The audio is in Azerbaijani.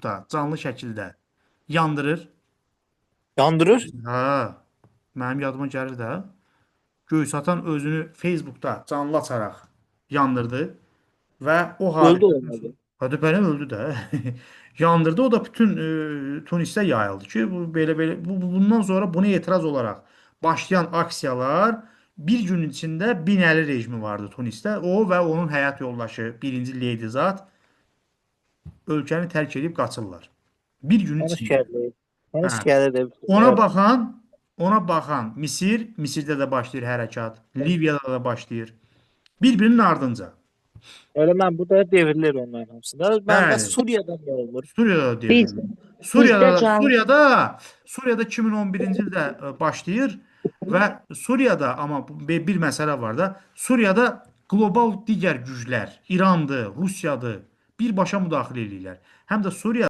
da canlı şəkildə yandırır. Yandırır. Hə, mənim yadıma gəlir də. Göyçatan özünü Facebookda canlı açaraq yandırdı və o Öldü hadisədən sonra olmadı. Hədəpərin öldü də. Yandırdı. O da bütün Tunisdə yayıldı ki, bu belə bundan sonra buna etiraz olaraq başlayan aksiyalar bir gün içində Binəli rejimi vardı Tunisdə. O və onun həyat yoldaşı birinci Leydi Zat ölkəni tərk edib qaçırlar. Bir günün Onu içində. şikayet Onu Hə. şikayet edebilirsin. Ona Evet. baxan, ona baxan Misirdə də başlayır hərəkat, Liviyada da başlayır. Bir-birinin ardınca. Öyle ben burada devrilir onların hamısı da. Ben de Bəli. Suriye'den ne olur? Suriyada da Biz devrilir. bizdə Suriyada can Suriyada Suriyada 2011-ci ildə başlayır və Suriyada amma bir məsələ var da, Suriyada qlobal digər güclər, İrandır, Rusiyadır, birbaşa müdaxilə edirlər. Həm də Suriya